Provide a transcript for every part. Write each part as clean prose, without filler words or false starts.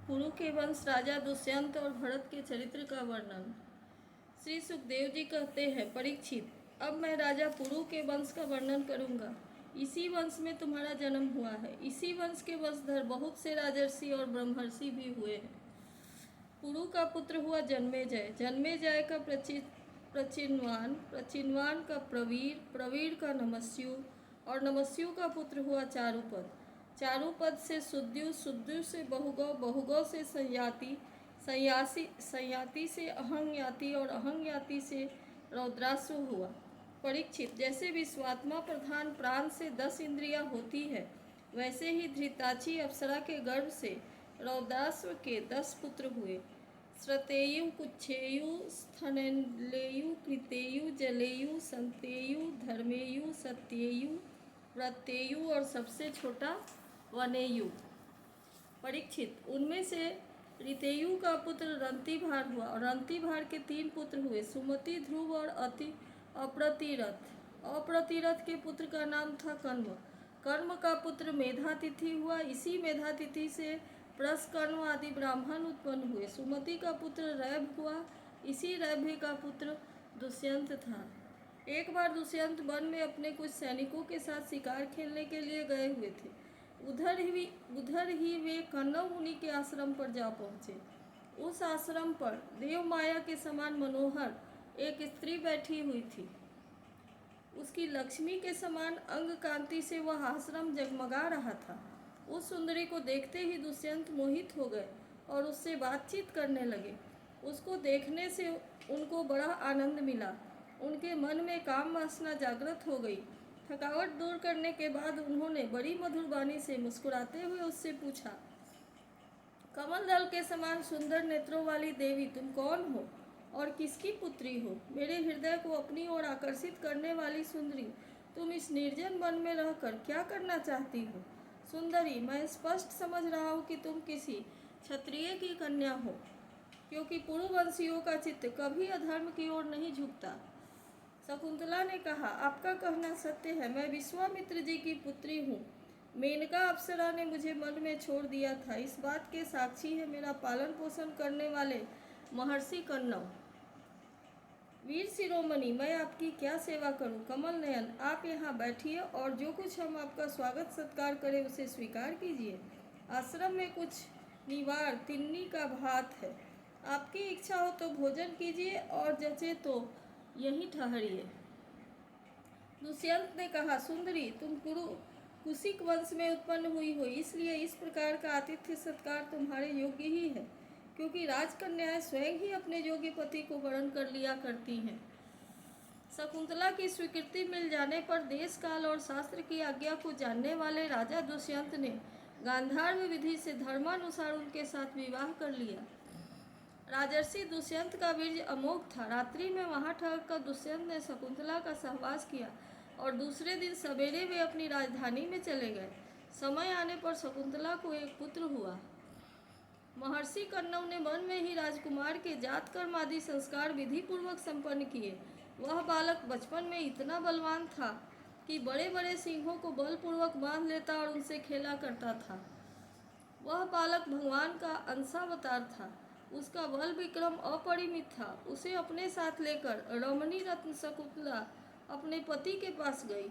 कुरु के वंश राजा दुष्यंत और भरत के चरित्र का वर्णन। श्री सुखदेव जी कहते हैं, परीक्षित, अब मैं राजा पुरु के वंश का वर्णन करूंगा। इसी वंश में तुम्हारा जन्म हुआ है। इसी वंश के वंशधर बहुत से राजर्षि और ब्रह्मर्षि भी हुए हैं। पुरु का पुत्र हुआ जन्मेजय, जन्मेजय का प्रचिनवान, प्रचिनवान का प्रवीर, प्रवीर का नमस्यु और नमस्यु का पुत्र हुआ चारुपद। चारुपद से सुद्यु, सुद्यु से बहुगौ, बहुगौ से संयाति, संयाति से अहंयाति और अहंयाति से रौद्रासु हुआ। परीक्षित, जैसे विश्वात्मा प्रधान प्राण से 10 इंद्रियां होती है, वैसे ही धृताची अप्सरा के गर्भ से रौद्रास्व के 10 पुत्र हुए। श्रतेयु, कुच्छेयु, स्थनेलेयु, कृतेयु, जलेयु, संतेयु, धर्मेयु, सत्येयु, प्रत्ययु और सबसे छोटा वनेयु। परीक्षित, उनमें से ऋतेयु का पुत्र रंतिभार हुआ और रंतिभार के 3 पुत्र हुए, सुमति, ध्रुव और अप्रतिरथ। अप्रतिरथ के पुत्र का नाम था कर्म। कर्म का पुत्र मेधातिथि हुआ। इसी मेधातिथि से प्रस्कर्म आदि ब्राह्मण उत्पन्न हुए। सुमति का पुत्र रैभ हुआ। इसी रैभ्य का पुत्र दुष्यंत था। एक बार दुष्यंत वन में अपने कुछ सैनिकों के साथ शिकार खेलने के लिए गए हुए थे। उधर ही वे कण्व मुनि के आश्रम पर जा पहुँचे। उस आश्रम पर देव माया के समान मनोहर एक स्त्री बैठी हुई थी। उसकी लक्ष्मी के समान अंग कांति से वह आश्रम जगमगा रहा था। उस सुंदरी को देखते ही दुष्यंत मोहित हो गए और उससे बातचीत करने लगे। उसको देखने से उनको बड़ा आनंद मिला। उनके मन में काम वासना जागृत हो गई। थकावट दूर करने के बाद उन्होंने बड़ी मधुर वाणी से मुस्कुराते हुए उससे पूछा, कमल दल के समान सुंदर नेत्रों वाली देवी, तुम कौन हो और किसकी पुत्री हो? मेरे हृदय को अपनी ओर आकर्षित करने वाली सुंदरी, तुम इस निर्जन वन में रहकर क्या करना चाहती हो? सुंदरी, मैं स्पष्ट समझ रहा हूँ कि तुम किसी क्षत्रिय की कन्या हो, क्योंकि पुरुवंशियों का चित्त कभी अधर्म की ओर नहीं झुकता। शकुंतला ने कहा, आपका कहना सत्य है। मैं विश्वामित्र जी की पुत्री हूँ। मेनका अप्सरा ने मुझे मन में छोड़ दिया था। इस बात के साक्षी है मेरा पालन पोषण करने वाले महर्षि कण्व। वीर शिरोमणि, मैं आपकी क्या सेवा करूं? कमल नयन, आप यहाँ बैठिए और जो कुछ हम आपका स्वागत सत्कार करें उसे स्वीकार कीजिए। आश्रम में कुछ निवार तिन्नी का भात है। आपकी इच्छा हो तो भोजन कीजिए और जचे तो यहीं ठहरिए। दुष्यंत ने कहा, सुंदरी, तुम कुशिक वंश में उत्पन्न हुई हो, इसलिए इस प्रकार का आतिथ्य सत्कार तुम्हारे योग्य ही है, क्योंकि राजकन्याएं स्वयं ही अपने योग्य पति को वरण कर लिया करती हैं। शकुंतला की स्वीकृति मिल जाने पर देश काल और शास्त्र की आज्ञा को जानने वाले राजा दुष्यंत ने गांधार्व विधि से धर्मानुसार उनके साथ विवाह कर लिया। राजर्षि दुष्यंत का वीर्य अमोघ था। रात्रि में वहां ठहरकर दुष्यंत ने शकुंतला का सहवास किया और दूसरे दिन सवेरे वे अपनी राजधानी में चले गए। समय आने पर शकुंतला को एक पुत्र हुआ। महर्षि कण्व ने मन में ही राजकुमार के जात कर्म आदि संस्कार विधि पूर्वक संपन्न किए। वह बालक बचपन में इतना बलवान था कि बड़े बड़े सिंहों को बलपूर्वक बांध लेता और उनसे खेला करता था। वह बालक भगवान का अंशावतार था। उसका बल विक्रम अपरिमित था। उसे अपने साथ लेकर रमणी रत्न शकुंतला अपने पति के पास गई।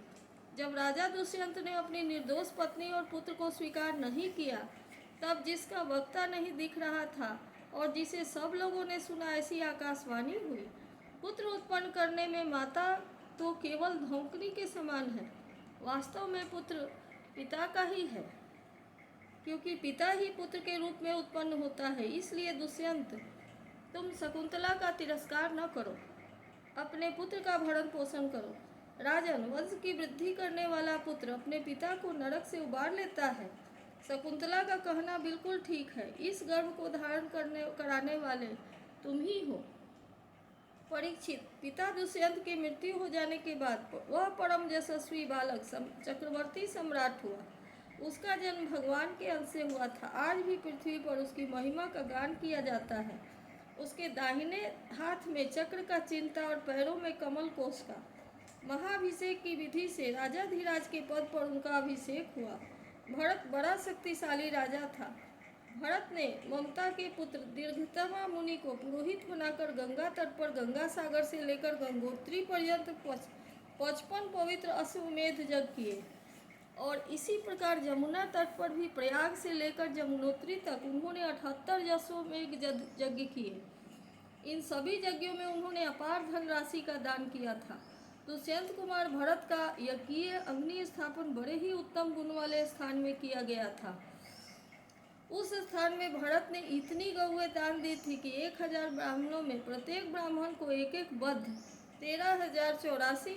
जब राजा दुष्यंत ने अपनी निर्दोष पत्नी और पुत्र को स्वीकार नहीं किया, तब जिसका वक्ता नहीं दिख रहा था और जिसे सब लोगों ने सुना, ऐसी आकाशवाणी हुई, पुत्र उत्पन्न करने में माता तो केवल धौंकनी के समान है। वास्तव में पुत्र पिता का ही है, क्योंकि पिता ही पुत्र के रूप में उत्पन्न होता है। इसलिए दुष्यंत, तुम शकुंतला का तिरस्कार न करो, अपने पुत्र का भरण पोषण करो। राजन, वंश की वृद्धि करने वाला पुत्र अपने पिता को नरक से उबार लेता है। शकुंतला का कहना बिल्कुल ठीक है। इस गर्भ को धारण कराने वाले तुम ही हो। परीक्षित, पिता दुष्यंत की मृत्यु हो जाने के बाद वह परम यशस्वी बालक चक्रवर्ती सम्राट हुआ। उसका जन्म भगवान के अंश से हुआ था। आज भी पृथ्वी पर उसकी महिमा का गान किया जाता है। उसके दाहिने हाथ में चक्र का चिन्ह था और पैरों में कमल कोश का। महाभिषेक की विधि से राजाधिराज के पद पर उनका अभिषेक हुआ। भरत बड़ा शक्तिशाली राजा था। भरत ने ममता के पुत्र दीर्घतमा मुनि को पुरोहित बनाकर गंगा तट पर गंगा सागर से लेकर गंगोत्री पर्यंत 55 पवित्र अश्वमेध यज्ञ किए और इसी प्रकार जमुना तट पर भी प्रयाग से लेकर यमुनोत्री तक उन्होंने 78 अश्वमेध यज्ञ किए। इन सभी यज्ञों में उन्होंने अपार धनराशि का दान किया था। दुष्यंत कुमार भरत का यज्ञीय अग्नि स्थापन बड़े ही उत्तम गुण वाले स्थान में किया गया था। उस स्थान में भरत ने इतनी गौएं दान दी थी कि 1000 ब्राह्मणों में प्रत्येक ब्राह्मण को एक एक बद्ध 13,084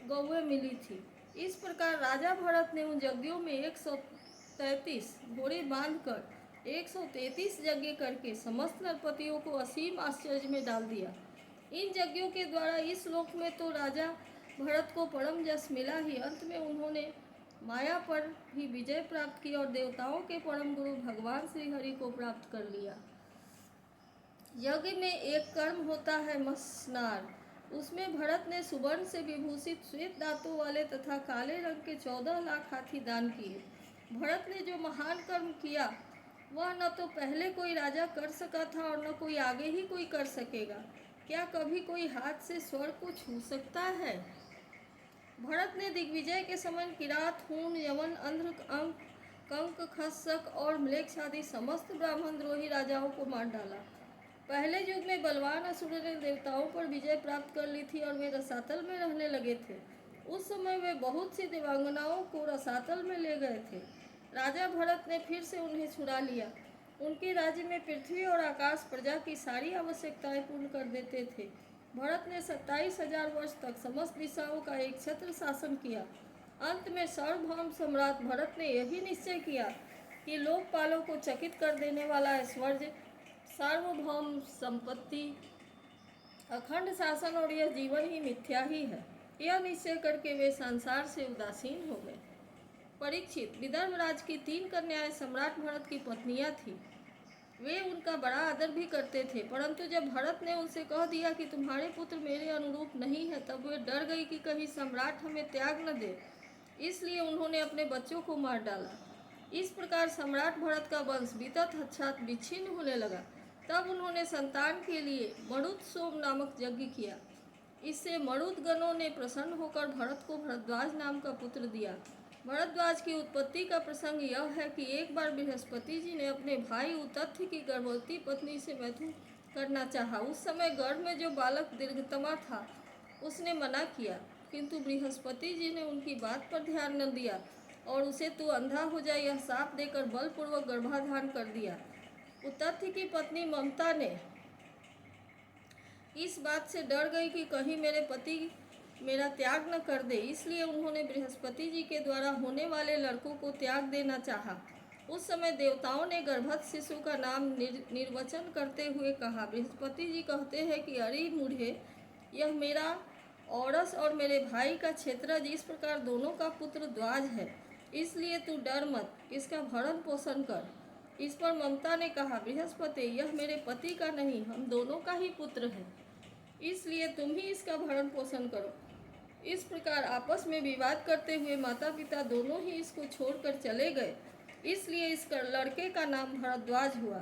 गौएं मिली थी। इस प्रकार राजा भरत ने उन यज्ञों में 133 घोड़े बांधकर 133 यज्ञ करके समस्त नरपतियों को असीम आश्चर्य में डाल दिया। इन यज्ञों के द्वारा इस लोक में तो राजा भरत को परम यश मिला ही, अंत में उन्होंने माया पर भी विजय प्राप्त की और देवताओं के परम गुरु भगवान श्री हरि को प्राप्त कर लिया। यज्ञ में एक कर्म होता है मसनार, उसमें भरत ने सुवर्ण से विभूषित श्वेत दांतों वाले तथा काले रंग के 14 लाख हाथी दान किए। भरत ने जो महान कर्म किया वह न तो पहले कोई राजा कर सका था और न कोई आगे ही कोई कर सकेगा। क्या कभी कोई हाथ से स्वर्ग को छू सकता है? भरत ने दिग्विजय के समय किरात, हूण, यवन, अंध्र, अंक, कंक, खस्सक और म्लेच्छ आदि समस्त ब्राह्मण द्रोही राजाओं को मार डाला। पहले युग में बलवान असुरों ने देवताओं पर विजय प्राप्त कर ली थी और वे रसातल में रहने लगे थे। उस समय वे बहुत सी देवांगनाओं को रसातल में ले गए थे। राजा भरत ने फिर से उन्हें छुड़ा लिया। उनके राज्य में पृथ्वी और आकाश प्रजा की सारी आवश्यकताएं पूर्ण कर देते थे। भरत ने 27,000 वर्ष तक समस्त दिशाओं का एक छत्र शासन किया। अंत में सार्वभौम सम्राट भरत ने यही निश्चय किया कि लोकपालों को चकित कर देने वाला ऐश्वर्य, सार्वभौम संपत्ति, अखंड शासन और यह जीवन ही मिथ्या ही है। यह निश्चय करके वे संसार से उदासीन हो गए। परीक्षित, विदर्भ राज की 3 कन्याएं सम्राट भरत की पत्नियां थीं। वे उनका बड़ा आदर भी करते थे, परंतु जब भरत ने उनसे कह दिया कि तुम्हारे पुत्र मेरे अनुरूप नहीं है, तब वे डर गई कि कहीं सम्राट हमें त्याग न दे, इसलिए उन्होंने अपने बच्चों को मार डाला। इस प्रकार सम्राट भरत का वंश बीतत हच्छात विच्छिन्न होने लगा। तब उन्होंने संतान के लिए मरुत सोम नामक यज्ञ किया। इससे मरुत गणों ने प्रसन्न होकर भरत को भरद्वाज नाम का पुत्र दिया। भरद्वाज की उत्पत्ति का प्रसंग यह है कि एक बार बृहस्पति जी ने अपने भाई उतथ्य की गर्भवती पत्नी से मैथुन करना चाहा। उस समय गर्भ में जो बालक दीर्घतमा था उसने मना किया, किंतु बृहस्पति जी ने उनकी बात पर ध्यान न दिया और उसे तू अंधा हो जाए यह शाप देकर बलपूर्वक गर्भाधान कर दिया। उतथ्य की पत्नी ममता ने इस बात से डर गई कि कहीं मेरे पति मेरा त्याग न कर दे, इसलिए उन्होंने बृहस्पति जी के द्वारा होने वाले लड़कों को त्याग देना चाहा। उस समय देवताओं ने गर्भस्थ शिशु का नाम निर्वचन करते हुए कहा। बृहस्पति जी कहते हैं कि अरे मूढ़े, यह मेरा औरस और मेरे भाई का क्षेत्रज इस प्रकार दोनों का पुत्र द्वाज है, इसलिए तू डर मत, इसका भरण पोषण कर। इस पर ममता ने कहा, बृहस्पति, यह मेरे पति का नहीं, हम दोनों का ही पुत्र है, इसलिए तुम ही इसका भरण पोषण करो। इस प्रकार आपस में विवाद करते हुए माता पिता दोनों ही इसको छोड़कर चले गए, इसलिए इस लड़के का नाम भरद्वाज हुआ।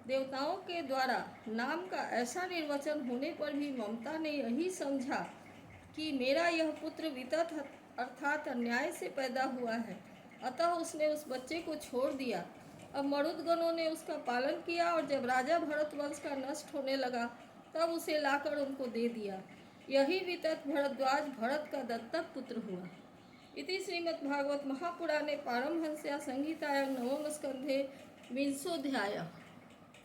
देवताओं के द्वारा नाम का ऐसा निर्वचन होने पर भी ममता ने यही समझा कि मेरा यह पुत्र वितत अर्थात अन्याय से पैदा हुआ है, अतः उसने उस बच्चे को छोड़ दिया। अब मरुदगणों ने उसका पालन किया और जब राजा भरत वंश का नष्ट होने लगा तब उसे लाकर उनको दे दिया। यही वितत भरद्वाज भरत का दत्तक पुत्र हुआ। इति श्रीमद्भागवत महापुराणे पारमहंस्यां संहितायां नवम स्कंधे 20वाध्यायः।